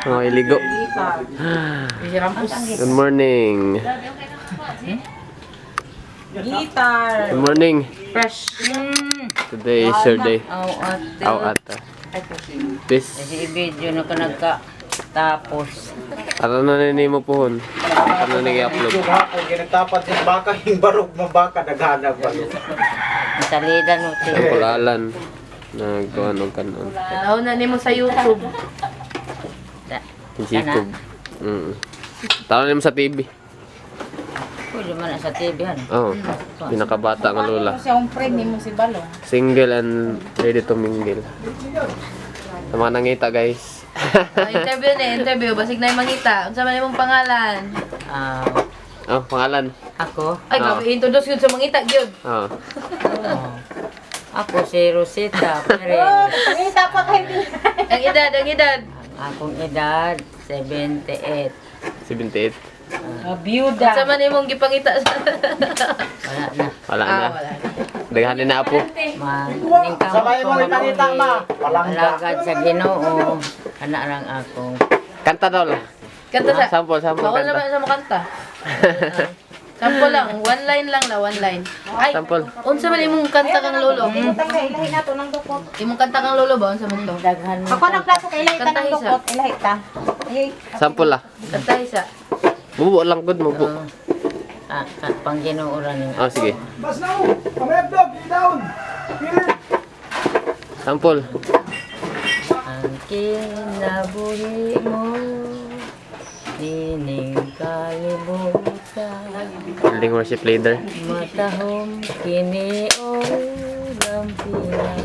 Mga iligo. Good morning. Guitar. Good morning. Fresh. Today is your day. Ata. This. Kasi i-video na ka nagka-tapos. Ano na mo pohon? Ano na i-upload? Yung hapon, ginagtapat yung baka, yung barog ng baka, naghanap ba yun? Ang salida no, te. Ang kulalan. Nagkaano kanon. Tanaw na nimo sa YouTube. YouTube. Tanaw mo sa TV. Pwede man na sa TV han. Oo. Pinakabata nga lola. Kasi ang friend nimo si Balong. Single and ready to mingle. Sa mga nangita guys. Interview na, interview. Basig na yung mangita. Unsa man imong pangalan? Oh, pangalan. Ako? Ay, grabe, introduce yun sa mangita, gyud. Oo. Ako si Rosita Perez. Mangita pa kay Ang edad, ang edad. Akong edad, 78. 78. Biyuda. Unsa man imong gipangita? Wala na. Wala na. Wala. Daghanin na apo. Maningkamot Sabay ko mo rin nakita, ma. Palangga. alagad sa Ginoo. Anak lang ako. Kanta daw lang. Kanta sa... Sample Bawal kanta. naman sa makanta. Sample lang, one line lang la, one line. Ay, Sample. unsa man imong kanta kang lolo? Ilahi na to ng dukot. Imong kanta kang lolo ba unsa man to? Daghan mo. Ako nagplato kay ilahi ta Kanta ng isa. dukot. Ilahi ta. Ay, Sample lah. Kanta isa. Bubo lang good mo. Pang Ginoo ra ni. Oh, sige. Bas na mo! Pamedog! Down! Sample. Ang kinabuhi mo dining kalibutan Building worship leader. matahom kini o lampinan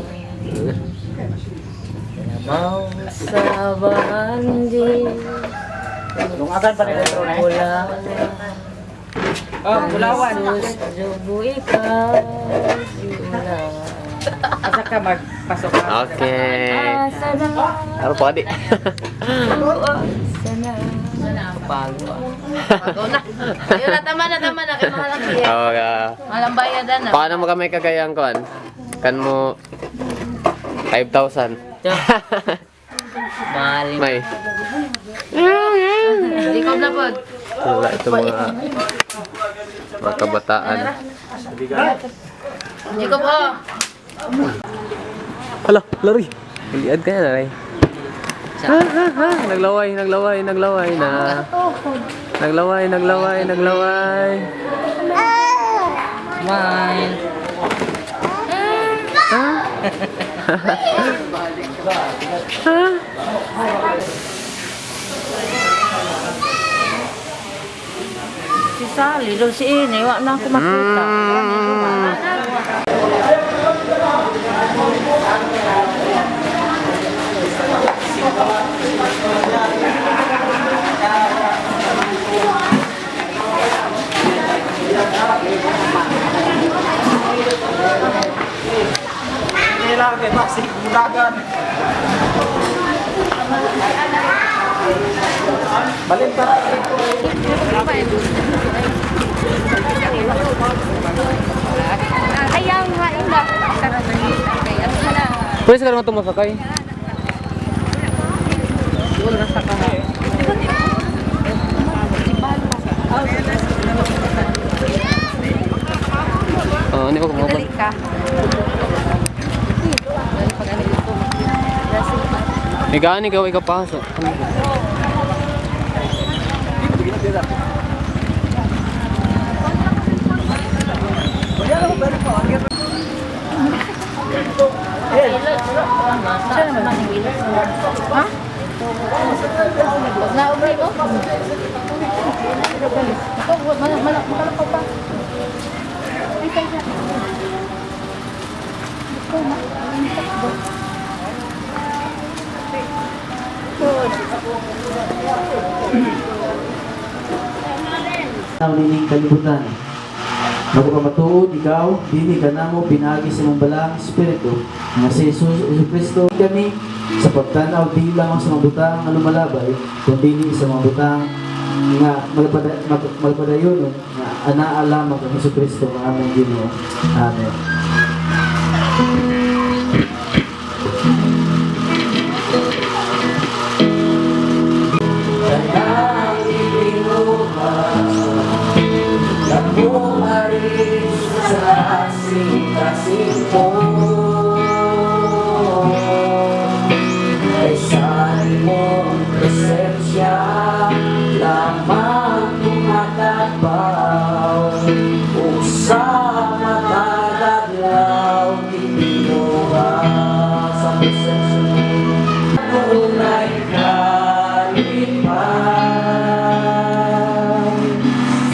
Labaw sa bandi Lungagan pa rin ito na eh. Wala Oh, Bulawan. Jubo ikaw Yula Asa ka magpasok ka? Okay. Asa na Ano pa di? Asa na Pago Pag na. Ayun na, tama na kay mahalang siya. Oh, Mahalang bayadan na. paano mo kami kagayang kuan? Kan mo 5,000. Maling May. Likob na pod. Wala ito mga kabataan. Likob oh. Hala, lari. Liad ka na, Ray. Naglaway na. Naglaway. Smile Si Sally, daw si Ini, wala na ako makita. Kailangan kayo masig, bulagan. Balik pa. ayaw nga ina. Pwede ka naman tumasakay. Oh, hindi ko kumabal. Ka. Higaan ikaw pasok. Ha? Naubri mo? Malakaw pa. Ang nining kalibutan. Magpamatuod ikaw, dili ka namo pinagi sa mong balang espiritu nga si Jesus Kristo kami sa pagtanaw di lamang sa mga butang nga lumalabay kundi sa mga butang nga malpadayon nga anaa lamang kang Hesus Kristo nga aming Ginoo. Amen. kasing-kasing ko kaysa imong presensya lamang tumatapaw sa matagaglaw itinuha sa presensya mo tunay kalipay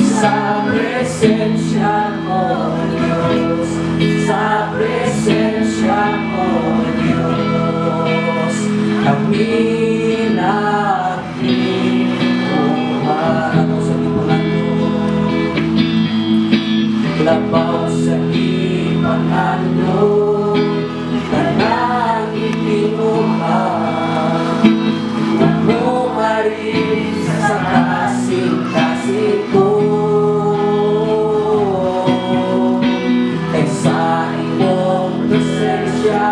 sa presensya mo Diyos sa presensya mo Diyos kami nagtinuha ako sa ipangandong labaw sa ipangandong na nagitinuha Umari sa kasing-kasing ko sa imong presensya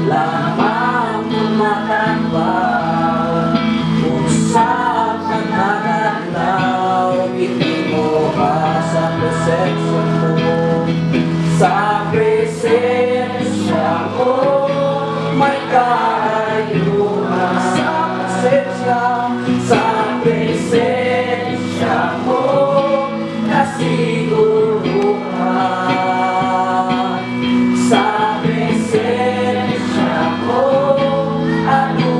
lamang tumatapaw sa pagkagalaw itinuha sa presensya mo sa presensya mo may kaayuhan sa presensya mo nasiguruhan sa presensya mo ano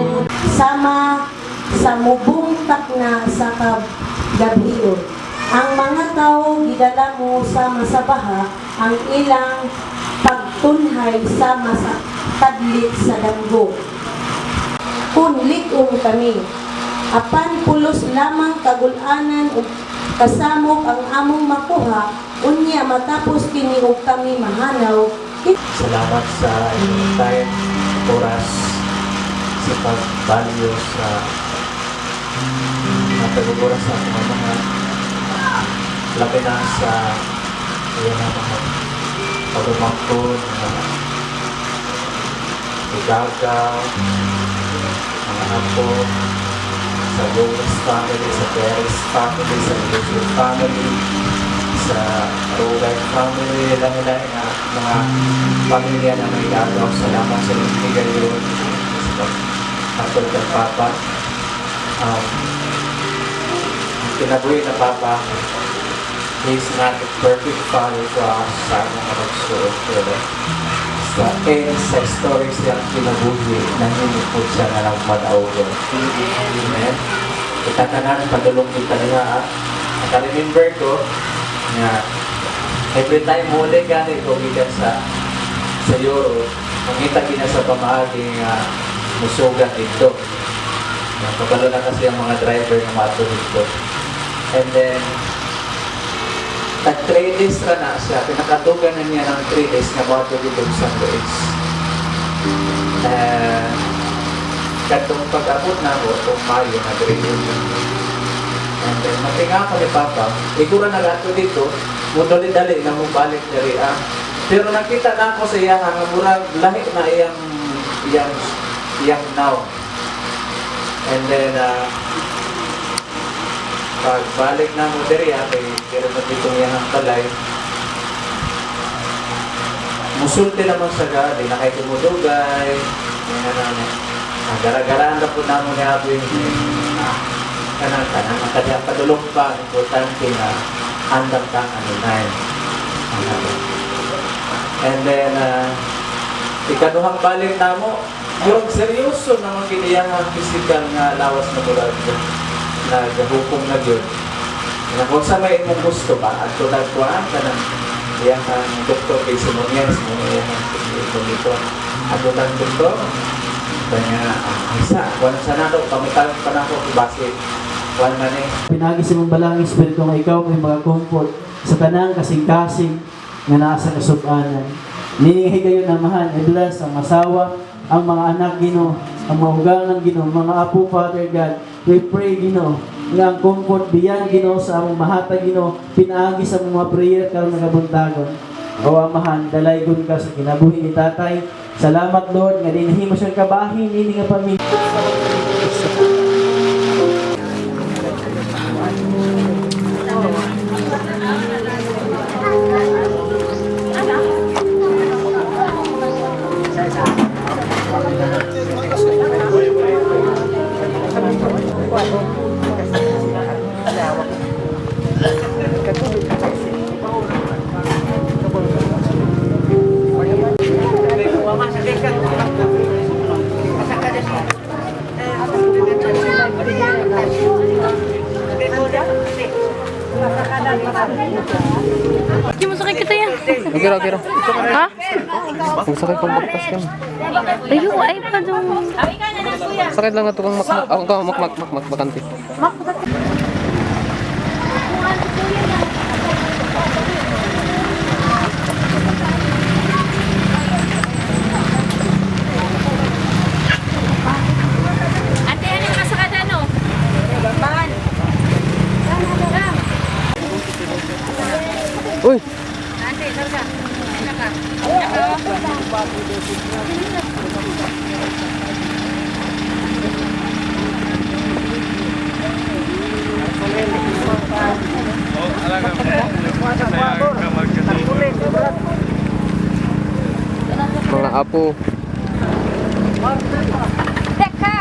Sama sa mubong takna sa kagabiyon. Ang mga tao gidala mo sa masabaha, ang ilang pagtunhay sa masakadlit sa danggo. Punlik-ong kami. Apan pulos lamang kagulanan ug kasamok ang among makuha, unya matapos kini ug kami mahanaw. salamat sa inyong time, oras sa pagbalyo sa pag-oras sa ating mga labi na sa iyan na mga pag-umangkod igagaw mga apo sa Gomez family, sa Perez family, sa Illusion family, sa Rogay family, lahi-lahi na mga pamilya na may gagaw. Salamat sa inyong bigay yun sa pagkakot ng Papa. Ang kinabuhi na Papa, He's not a perfect father to us sa among mga magsuot, pero sa sa stories yung kinabuhi na hinipod siya na lang madaugan. Amen. Itatanan, padulong kita nga. Naka-remember ko na every time muli gani ko gikan sa Euro, mangita gina sa pamaagi nga musugan dito. Kapalo na kasi ang mga driver na mato dito. And then, tag 3 days ka na siya, pinakatugan na niya ng 3 days na mato dito sa Luis. Katong pag-abot na ako, itong Mayo, nag-renew. And then, matinga ko ni Papa, igura na lahat ko dito, mudali-dali na mong balik na rin. Pero nakita na ako sa iya, nga murag lahi na iyang now. And then, pagbalik na mo diri, pero na dito iyang talay, musulti naman sa gali, nakikimudugay, gara-garaan na po naman ni Abu yung kanang kaya padulong pa, importante na handang kang anunayin. And then, ikaduhang balik na mo, yung seryoso naman kiniyang ang physical nga lawas na bulag na gahukom na yun. Kung sa may imong gusto ba, at tulad ko ka ng iyang doktor kay Simonias, iyang dito, at tulad doktor, kanya, isa, walang sanado, pamitang pa na ako, base, walang na Pinagi sa mong balang Espiritu nga ikaw may mga comfort sa tanang kasing-kasing nga nasa kasubanan. Nininghi kayo na mahan, i-bless ang asawa, ang mga anak Ginoo, ang mga ugangan Ginoo, mga apo Father God. We pray Ginoo, nga ang comfort diyan Ginoo sa among mahatag Ginoo, pinaagi sa mga prayer karon nagabuntagon. O amahan, dalaygon ka sa kinabuhi ni Tatay. Salamat Lord, nga dinahimo siyang kabahin, hindi nga pamilya. Anak. Okay ra, okay ra. Ha? Magsakay pang bagpas ka. Ayo, ay pa dong. Sakit lang na ito kang makante. Ate, ano yung kasakada, no? Uy! Ate, Lorda. Mga apo. Teka!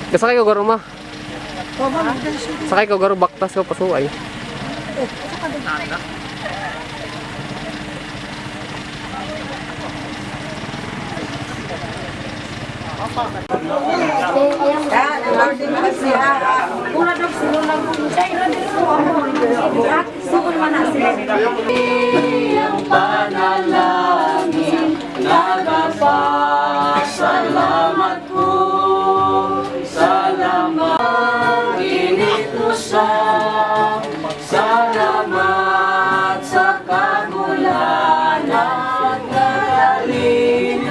Kasakay ko garo ma. Sakay ko garo baktas ko pasuay. Salamat ko, salamat inutusan, salamat sa kagulanan at kagaling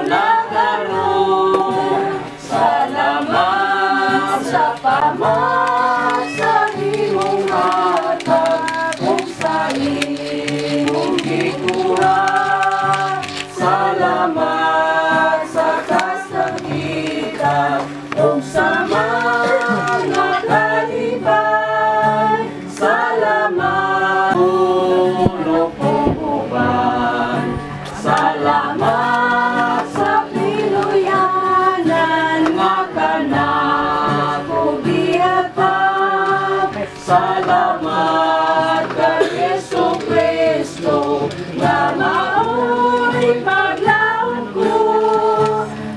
na karoon, salamat sa pamasan imong hatag kung sa imong gikuran, salamat sa kasakitan kung sa mga kalipay, salamat ulo kong uban, salamat sa pinuyanan nga kanako gihatag, salamat kay Yesu Kristo nga mao'y paglaom ko,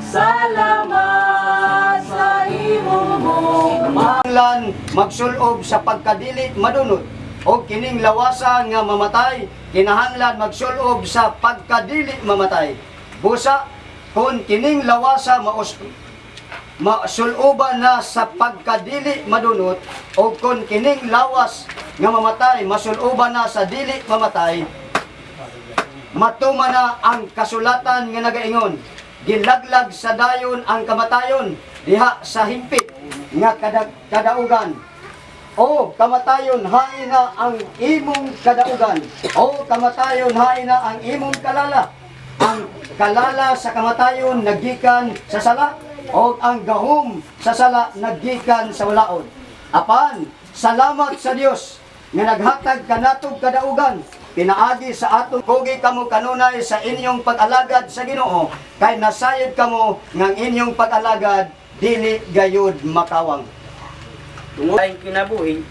salamat sa imong Manglan magsulob sa pagkadili madunot o kining lawasan nga mamatay kinahanglan magsulob sa pagkadili mamatay. Busa kung kining lawasa masuloban na sa pagkadili madunot o kung kining lawas nga mamatay masuloban na sa dili mamatay, matuma na ang kasulatan nga nagaingon, gilaglag sa dayon ang kamatayon diha sa himpit nga kadaugan. O kamatayon, hain na ang imong kadaugan. O kamatayon, hain na ang imong kalala. Ang kalala sa kamatayon nagikan sa sala, o ang gahom sa sala nagikan sa walaon. Apan, salamat sa Dios nga naghatag kanatog kadaugan. Pinaagi sa atong kugi kamo kanunay sa inyong pag-alagad sa Ginoo, kay nasayod kamo ngang inyong pag-alagad dili gayud makawang. Tungod ay kinabuhi,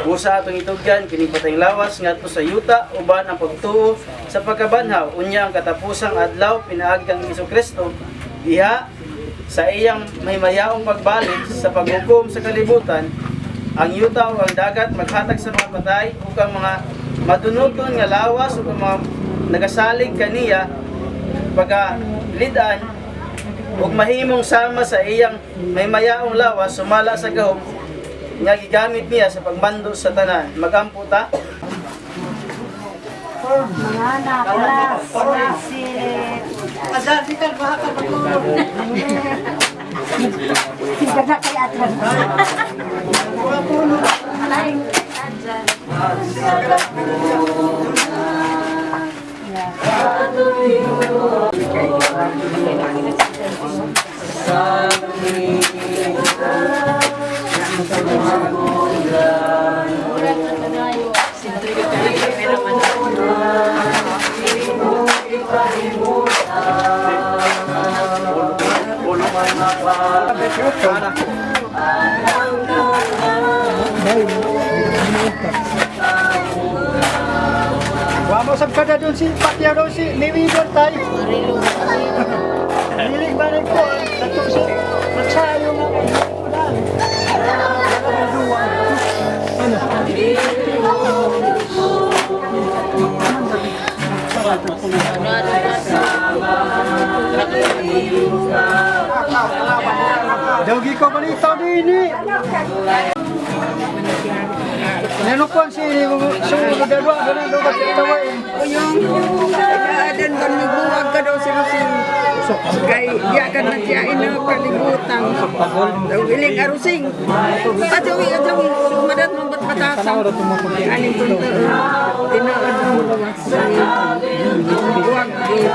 busa atong itugyan kining patayng lawas ngadto sa yuta uban ang pagtuo sa pagkabanhaw unya ang katapusang adlaw pinaagi kang Hesukristo diha sa iyang mahimayaong pagbalik sa paghukom sa kalibutan. Ang yuta o ang dagat maghatag sa mga patay ug ang mga madunuton nga lawas ug ang mga nagasalig kaniya pagalidan ug mahimong sama sa iyang mahimayaong lawas sumala sa gahom nga gigamit niya sa pagbando sa tanan. Magampo ta. Mga anak, class, silip. Sigara kay atras. Usap ka na doon si Patya doon si Mayweather tayo. Hilig ba rin ko? Nato si magsayo nga kayo. Dogi ko balita din eh. Nenokon si sulo dadwa ganun daw kasi tawin. Yung kagaadan ba nagbuwag ka daw si Rosing. Kay diya ka na siya kalibutan. Daw iling arusing. Ajawi, sumadat mo ba't matasang. Aning punta. Tinaad mo luwas. Buwag din.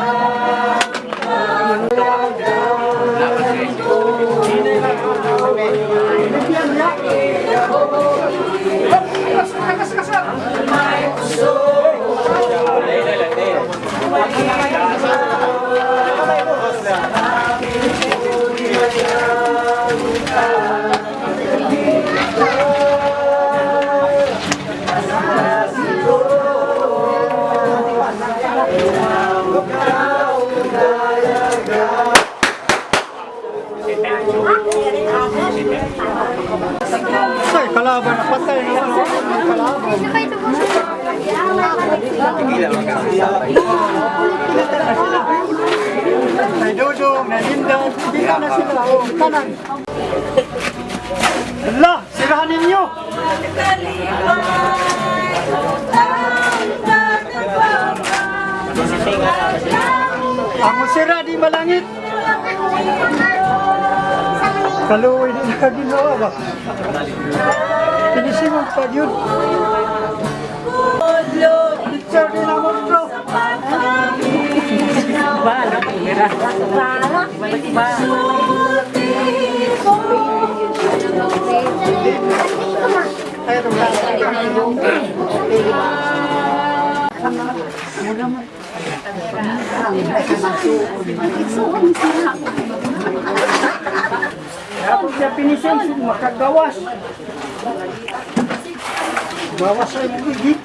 Ay, kalaban na patay na kalaban. May dudong, may lindan, bila na sila. Oh, kanan. Hala, sirahan ninyo. Ang musira di malangit. Kaluwi din na ginawa ba? Pinisimong pa yun. Picture din ang mundo. Bala, mira. Bala. Tapos siya pinisim, makagawas. Gawas ay higit.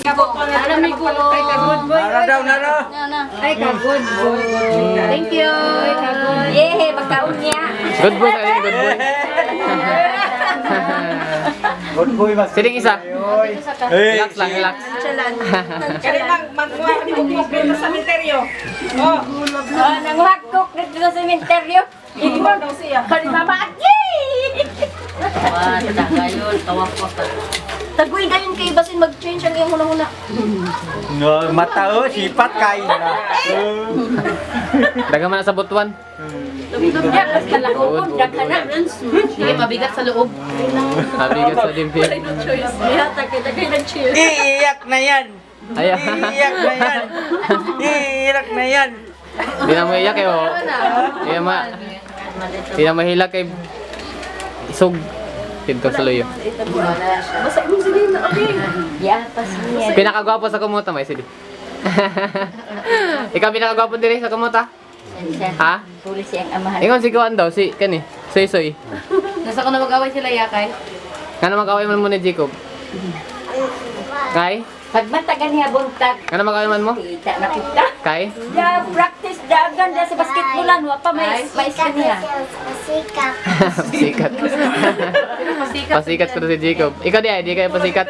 Alam may gulo. Nara daw, nara. Ay, ka-good boy. Thank you. Yay, magkaon niya. Good boy sa inyo, good boy. Good boy, mas. Siling isa. Relax lang, relax. Kaya magkuha ni Bukbuk dito sa sementeryo. Oh, Nanguhagkok dito sa sementeryo. iwan daw siya. Kali mama, yay! Wala, ngayon, tawag ko ka. Tagoy gayon kay basin mag-change ang iyong huna-huna. No, matao, sipat kain na. Daga man na sa butuan. Ya, kas kalakon, daghan na. Sige, mabigat sa loob. Nabigat sa dimpi. Choice. Yata kay dagay ng cheer. Iiyak na yan. Ay, Iiyak na yan. Iiyak na yan. di na mo iyak eh, oh. Di na mahilak kay isog. Dito sa luyo. Basta mo sige na, okay. Ya, pas niya. Pinakagwapo sa kumuta, may sili. Ikaw pinakagwapo din sa kumuta? Ha? Pulis siyang amahan. Ingon si Kuan daw, si Kani, Soy. Nasa ko na mag-away sila yakay. Kana mag-away man mo ni Jacob? Kay? Pagmatagan niya buntag. Kana mag-away man mo? Kita na kita. Kay? Ya, practice dagan da sa basketballan. Wapa may niya. Pasikat. Pasikat ko na si Jacob. Ikaw di kayo pasikat.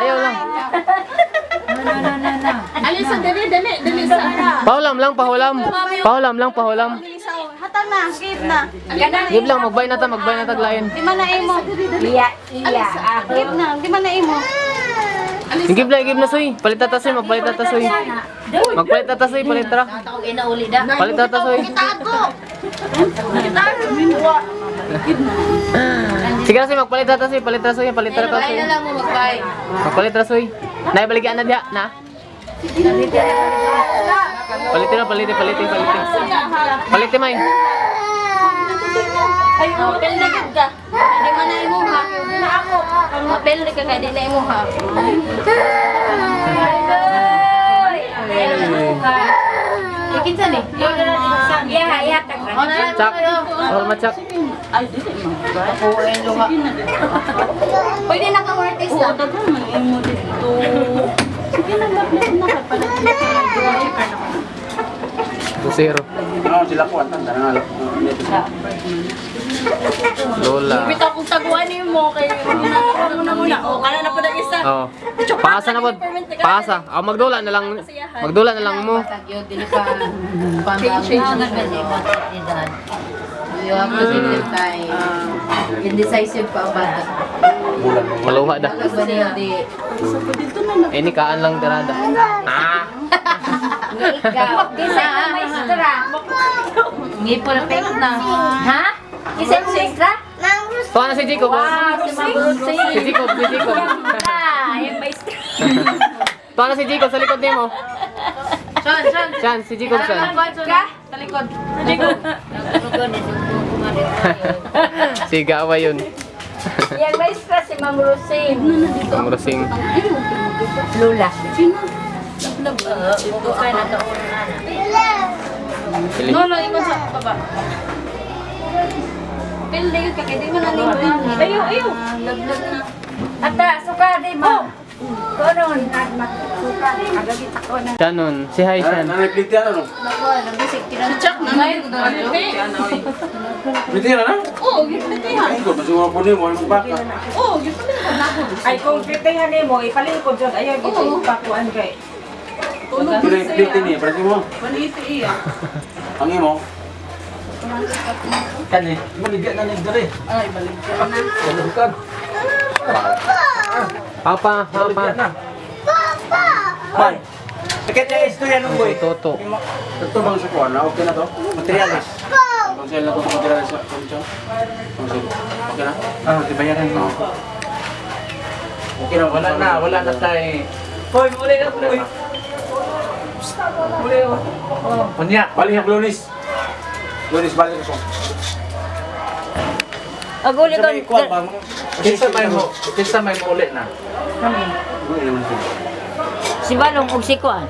Ayaw lang. Alisa, dali sa Pahulam lang. Hatang na, give na. Give lang, magbay na taglayan. Di man na imo. Iya. Give na, di man na imo. Give na soy. Palit ta soy, magpalit ta soy. Magpalit ta soy, palit ra. Ako inauli da. Palit ta soy. Sige na soy, magpalit ta soy, palit ra soy. Bahay na lang mo magbay. Magpalit ra soy. Naibaligyan na diha na. Palitin may. Ay, mapel na gid ka. Di man na imo ha. Na ako. Mapel na ka di na imo ha. Ikinsa ni? Iya, iya tag. Chak. Oh, machak. Ako ay lunga. Pwede na kang artista. Oo, dagan man imo dito. Sige na, lapit na ka pala. Zero. Oo, sila ko. Tanda na nga. Lola. Bitaw kong taguan mo kay muna. O, kana na po na isa. Oh. Paasa na po. Paasa. Oh, magdula na lang. Magdula na lang mo. Tagyo, dili ka pang-change na edad. You have to give them time. Indecisive pa ang bata. Maluha da. Ba niya di... Ini kaan lang darada. Ah. Ikaw. Kisa ka may sutra. Ngipon na pekot na. Ha? Kisa mo sutra? Tuwa na si Jacob. Wow, si Maburusi. Si Jacob, si Jacob. Yung may sutra. Tuwa na si Jacob sa likod niyo mo. Sean. Siyan, si Jacob siyan. Ka? Talikod. Jacob. Siga awa yun. Yung may sutra si Maburusi. Ang rosing. Lula. Ito kay na taon na. Pili. No, ikon sa baba. Pilde yun ka, kaya di mo nalipin. Ayaw. Laglag na. Ata, suka, di mo. Konon. Suka. Agagit ako na. Shannon, si Hi Shan. Nanagliti ano? Naku, nabisik. Kinachak na ngayon. Gliti na na? Oo, gipitihan. Ay, kung masuma po niyo, mo ang baka. Oo, gipitihan ako. Ay, kung kritehan mo, ipalingkod dyan. Ayaw, gito pakuan kay. Gliti niya, parang mo. Maniti iya. Ang imo? Kani, maligyan na nito rin. Ay, balik ka na. Kalukan. Papa. Bay. Sakit niya istorya nung boy. Toto. Ito bang sa kuwan na? Okay na to? Materialis. Bang sale na to sa materialis sa konsyon? Okay na? Dibayaran mo. Okay na, wala na tayo. Hoy, muli na, hoy. Muli, oh. Punya, balik ang lunis. Lunis, balik ako. Aguli Sa may kuwan ba mo? Kinsa may mo ulit na? Ulit naman sila. Si Balong og si Kuan.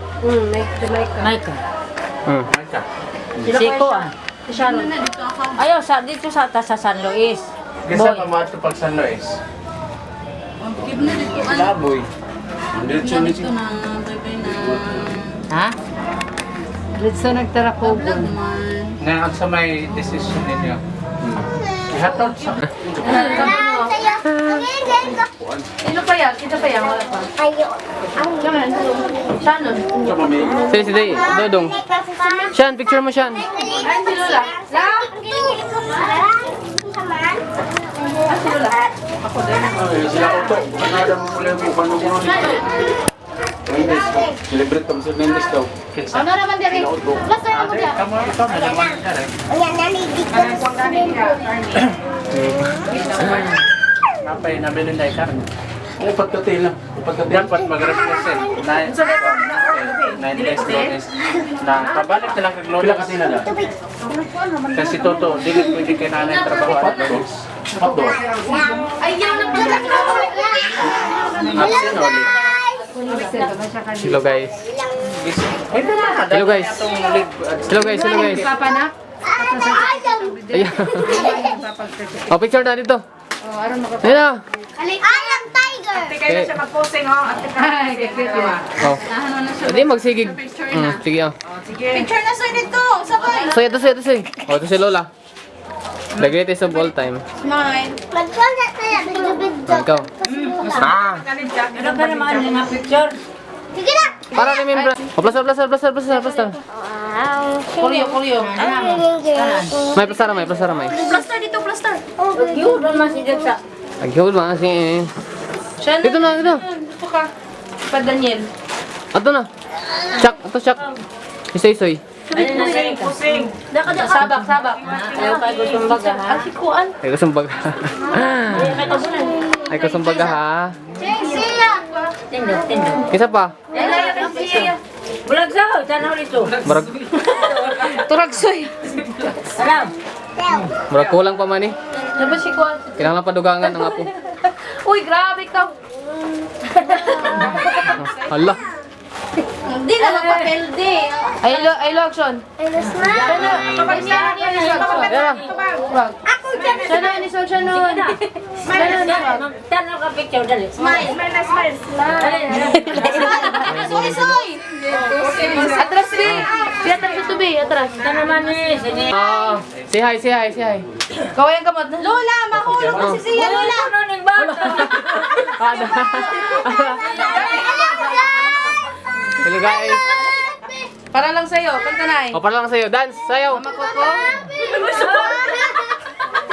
Maika. Hmm. Marka. Si Kuan. Ayaw dito sa San Luis. Kinsa pa mo ato pag San Luis? Laboy. Diretso ni si. Ha? Dito nagtarapogon. Ngayon sa may decision ninyo. Ihatod sa... Ito pa yan, wala pa. Shannon. Sa mami. Si Day, Dodong. Shan, picture mo Shan. Ay, si Lola. Ay, sila auto. Ada mo muli mo kung ano mo. Mendes. Celebrate kami sa Mendes daw. Kinsa? Ano naman diri? Plaster mo diya. Kamu ito, nalaman ka rin. Napay, nabili na ikarne. Ay, pagkatil lang. Dapat mag-represent. 9 days notice. Na pabalik na lang kag Lola. Pila katila na? Kasi Toto, dili pwede kay nanay trabaho. Patdo. Ayaw na pala. Absent ulit. Hello guys. Pwede na. Hello, guys. Hello guys. Papa na? Ayan. Oh, picture na dito. Ayan na. Alam tiger. Kaya na siya mag-posting, oh. Ay, kaya ba? Oh. Hindi magsigig. Sige ah. Picture na sa'yo dito. Sabay. So ito. Oh, ito si Lola. The greatest of all time. Smile. Mag-contact na yan. Ikaw. Ah. Ano ba naman yung mga picture? Sige na. Para remember. Oh, plaster. Kulyo. May plaster. Plaster dito, plaster. Yun, naman si Jetsa. Agyo ba kasi. Dito na. Ito ka. Pa Daniel. Ato na. Chak. Isoy. Pusing. Sabak. Ayaw kayo gustong baga, ha? Si Kuan. Ay, kusang baga. Ay, kusang baga ha. Siya. Tindog. Isa pa. Bulag sa tanaw dito. Murag, Turagsoy. Alam. murag kulang pa man eh. Diba si Kuan? Kailangan padugangan ang apo. Uy, grabe ka. Hala. Hindi na magpapel di. Ay, lo, action. Smile. Yan na. Ako dyan. Siya na, inisog siya nun. Tanaw ka picture, dali. Smile. Atras, B. Di atras ito, B. Atras. Ito naman eh. Sige. Say hi, say hi, say hi. Kaway ang kamot. Lola, mahulog na si Sia, Lola. Ano nang bata? Hello guys. Para lang sa'yo. Kanta na eh. O, para lang sa'yo. Dance, sayaw. Mama Coco.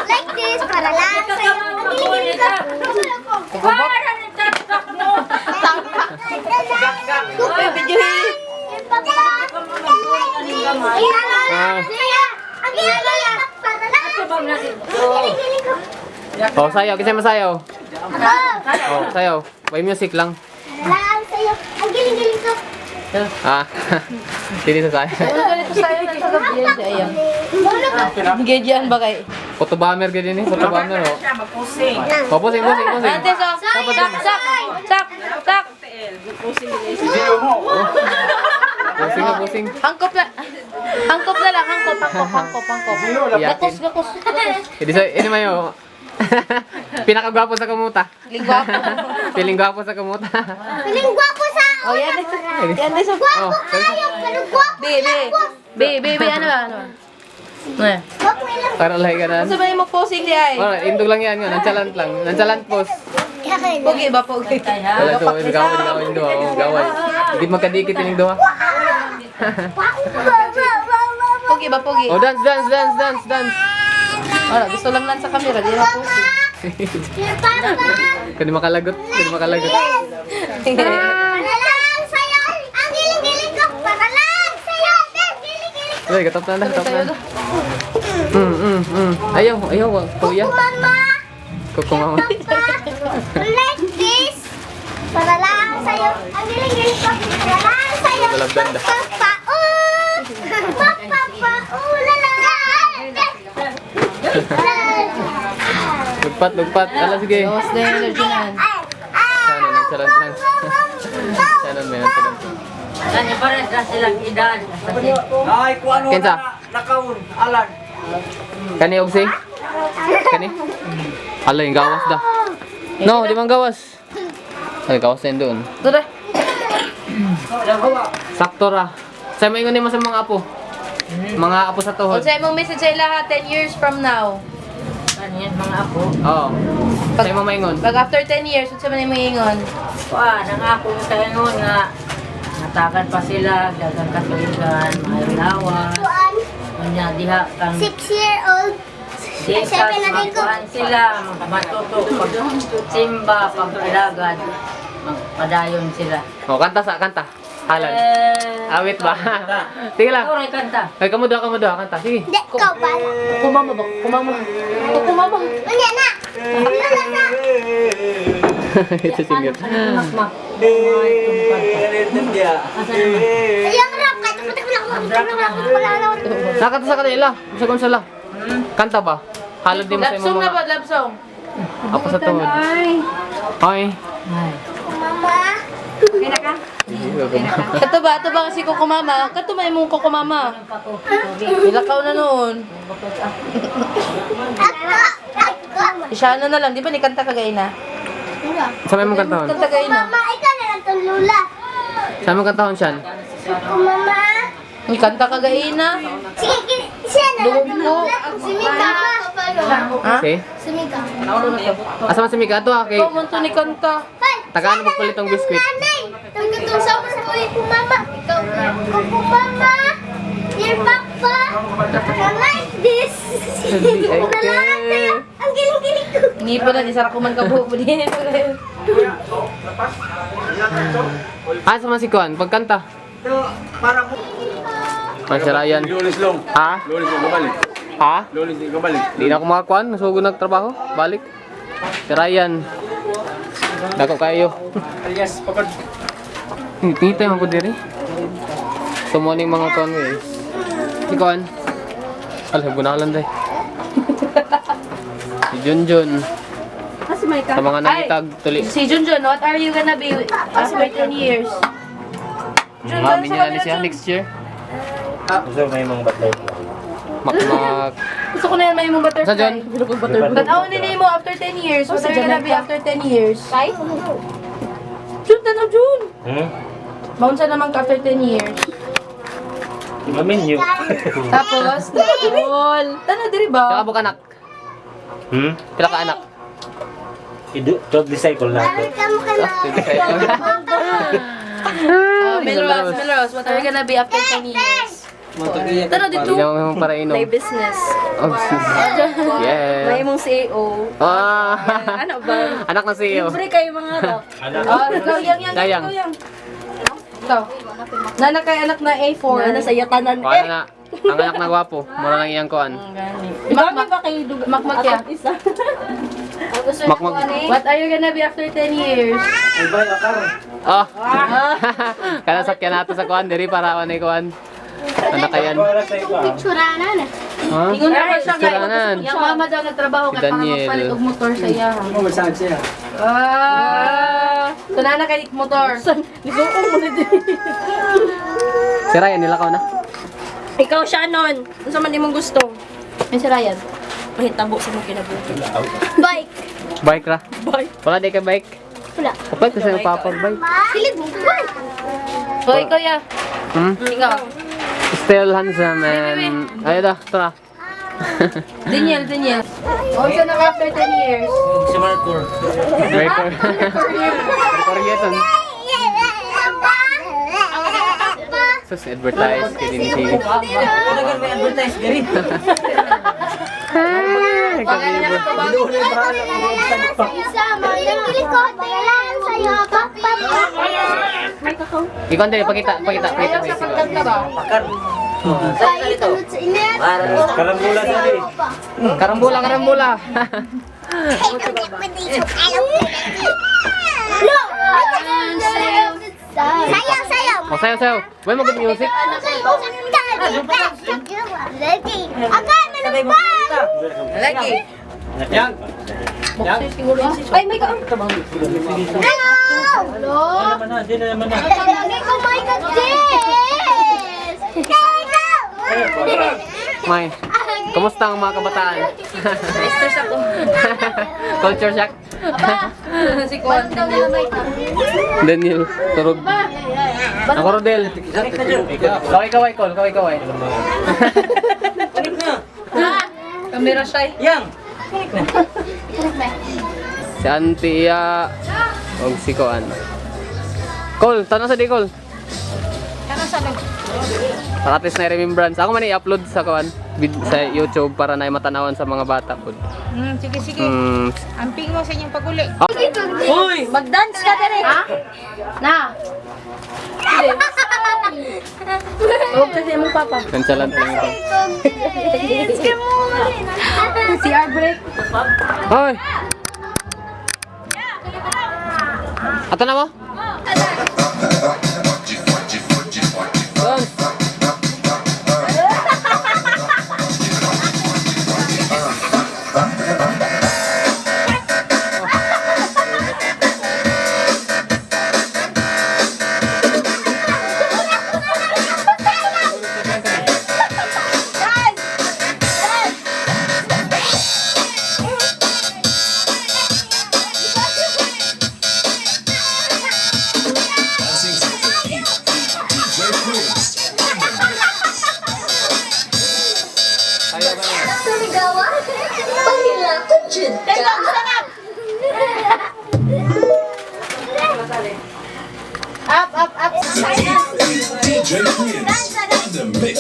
Like this, para lang sa'yo. Uy, videohin. O, sayaw. Kasi masayaw. O, sayaw. May music lang. Lang sa'yo. Ang giling-giling ko. Ah, hindi sa sayaw. Ano ganito sa'yo? Nasa gabi yan. Ayan. Bigay diyan ba kay? Photo bomber ganyan eh. Photo bomber o. O, pusing. Ante, sak. Pusing na pusing. Hangkop na. Hangkop na lang. Hangkop. Iyakin. Gakos. Ini mayo. Pinakagwapo sa kamuta. Ligwapo. Piling gwapo sa kamuta. Piling gwapo sa... Oh, yan. Yan din sa... Oh, Pero gwapo. Baby, ano ba? Eh. Gwapo ilang. para lahi ka na. Ano ba yung mag-posing di ay? Oh, indog lang yan. Nonchalant lang. Nonchalant post. Pogi ba, pogi? Wala to. Gawin do. Gaway. Hindi magkadikit yung do. Pogi ba, pogi? Oh, dance. Wala, gusto lang lang sa camera, di na posing. Dear Papa. Kani makalagot. Para lang sa'yo. Ang giling-giling ko. Para lang sa'yo. Giling-giling ko. Ay, katap na. Ayaw. Kuya. Mama. Kuko mama. Like this. Para lang sa'yo. Ang giling-giling ko. Para lang sa'yo. Walang ganda. Lugpat. Ala, sige. Gawas na yung energy na. Sana, nonchalant lang. Sana, may nonchalant. Kanya pares na silang edad. Ay, kung ano Kensa? nakaun, alan. Kani, Ogsi? Kani? Ala, yung gawas da. No, di man gawas. Ay, gawas na yun doon. Ito na. Sakto ra. Sa maingon mo sa mga apo. Mga apo sa tuhod. O sa imong message sa lahat 10 years from now. Ano yan mga apo? Oo. Sa imong maingon. Pag after 10 years, unsa man imong ingon? Nangako ko sa inyo nga natakan pa sila, dagang katuligan, mga ilawan. Kanya diha kang 6-year-old. dikas, Seven na din ko. magkuhan sila, matuto, pag-simba, pag-ilagad, magpadayon sila. O, kanta. Halan. Awit ba? Sige lang. Ikaw rin kanta. Ay, kamu daw, kanta. Sige. Hindi, ikaw pala. Kumama ba? Kumama. Unya na. Lala na. Ito singer. Makmak. Ayang rap. Kahit putik mo lang. Nakanta sa kanila. Sa konsala. Kanta ba? Halad din mo sa Love imong song na ba? mga Love song? apo sa tuhod. Okay. Mama. Kato ba si Coco Mama? Kato ba imong Coco Mama? Ilakaw na noon. Siya na lang, di ba ni kanta kagay na? Sa may mong kantahon. Kanta kagay na. Mama, ikaw na lang itong lula. Sa mong kantahon siyan. Mama. Ni kanta kagay na. Sige, siya na lang itong Dugo. lula. Si Mika. Ha? Si? Si Mika. Asa man si Mika? Ito kay Ikaw man to ni kanta. tagaan mo palit tong biskwit. Nanay. Tungkol sa ulit ko, Mama. Ikaw na. Kuko, Mama. Dear Papa. I like this. Nalaman sa'yo. Ang giling-giling ko. Ni pa na, di sarap ko man kabuo. Asa man si Kuan? Pagkanta. Para mo. Man si Ryan. Lulis long. Ha? Lulis long, kabalik. Ha? Lulis long, kabalik. Di na ako makakuan. Nasugo nagtrabaho. Balik. Si Ryan. Dako kayo. Alias, pagod. Ngitay man ko diri. Sumuning mga kuan guys. Si Kuan. Alam, bunalan day. Si Junjun. Sa mga nangitag tuli. Si Junjun, what are you gonna be after 10 years? Hamin niya na siya next year. So may mga batlay. Makmak Gusto ko na yan may mong Sa butterfly. John? Tanawin nila mo after 10 years. What are you gonna be after 10 years? Kay? Jun, tanaw Jun! Maunsa naman ka after 10 years. Maminyo. Tapos, tanaw, tanaw diri Pila ba? ka anak? Pila ka anak? 12 disciple natin. Melrose, what are you gonna be after 10 years? Tanaw dito. Hindi naman para inom. May business. Oh, May yeah. mong CEO. Ah, Ano ba? anak ng CEO. Libre kayo mga anak. Ikaw yang. Dayang. Ikaw. Nana kay anak na A4. Ano sa yatanan Kuha na. Ang anak na gwapo. Mura lang iyang kuan. Makmak ba kayo makmak ya? Isa. Ang gusto Makmak. What are you gonna be after 10 years? Oh. Kana sakyan nato sa kuan diri para anay kuan. Anak kayan. Picturanan na. Ha? Ingon na ba siya Picturanan. Yung mama daw nagtrabaho Si kay para Daniel. magpalit og motor sa iya. Saan siya? So nana kay motor. Lisuong mo na din. Si Ryan nilakaw na. Ikaw Shannon. Ano sa man di mong gusto? Ay si Ryan. Mahitabo sa mong kinabuhi. Bike. Bike ra. Bye. Wala di ka bike. Wala. Kapag kasi yung papag bike. Silid mo. Bike. So ikaw ya. Ikaw. Still handsome and... Ayun na, ito na. Daniel. Also na after 10 years. Si Marcor. Record. Record yun. Sus, advertise. Kaya din si... Talagang may advertise diri. Ikaw hindi, pakita. Ayaw sa pagkat ka ba? Karambula sabi. Karambula. Sayaw. Masayaw. May mag good music. Lagi. Yang. Ay, may ka. Hello. Hindi na naman na. Lagi ko may May. Kumusta ang mga kabataan? Mister sa ko. Culture shock. Si Kwan. Daniel, turog. Ako Rodel. Kaway, call. Kaway. Kamera shy. Yang. Si Antia. O si Koan. Call, tanong sa di call. Para at least na remembrance. Ako man i-upload sa Koan sa YouTube para na matanawan sa mga bata po. Sige. Hmm. Amping mo sa inyong paguli. Uy, mag-dance ka dire. Ha? Na. Huwag kasi mong papa. Kansalan lang ito. Si break. Hoy! Ato na mo? Doon. Up. DJ Prince on the mix.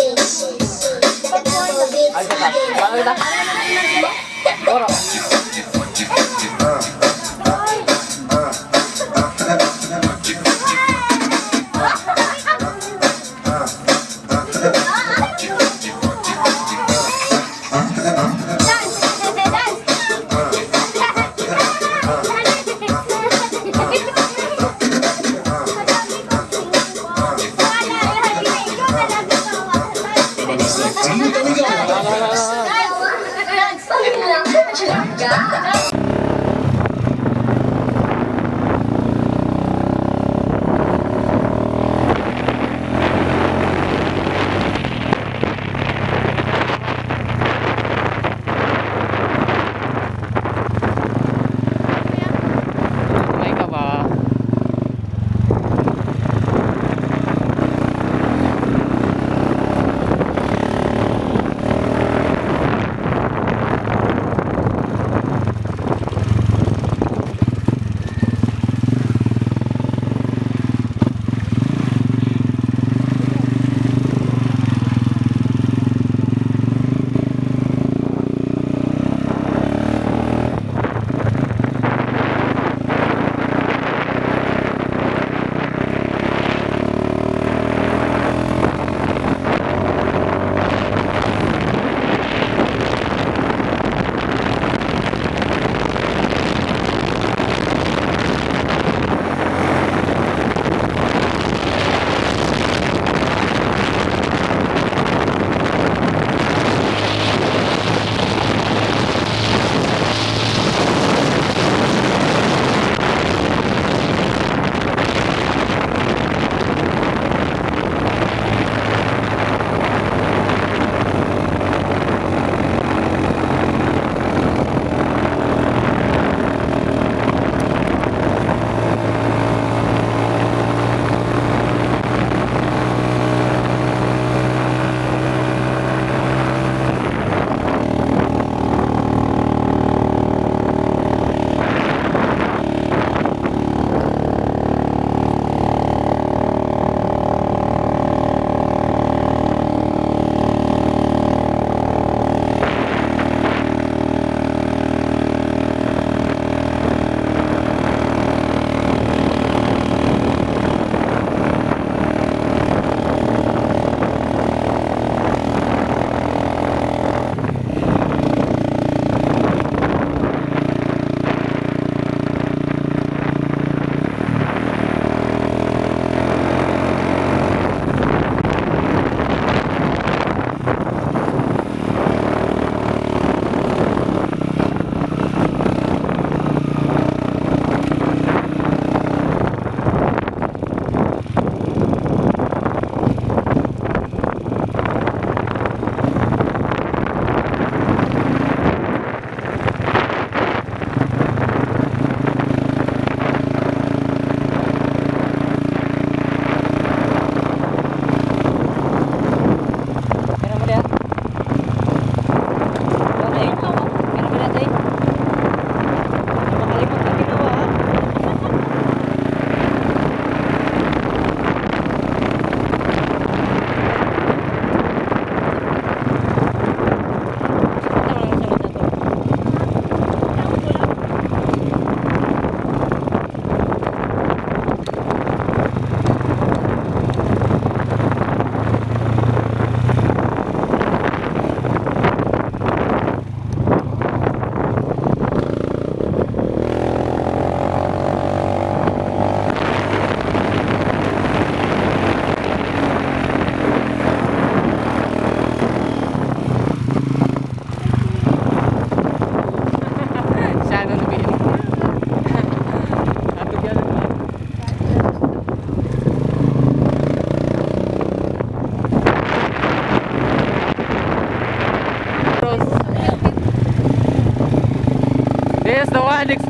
Guys,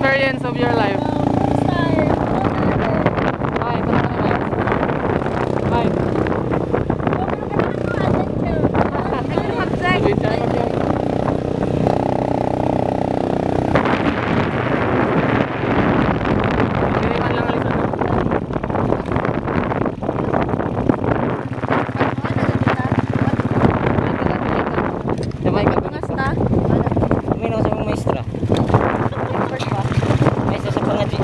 experience of your life? Hi, Hi. Adventure mag-vlog. Kiriman lang ulit ano? Damay ka ba? Uminom sa mga maestra. Maestra sa pangaji.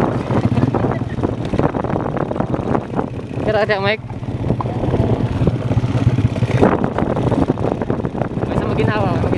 Kira ada Mike. May sa maginawa.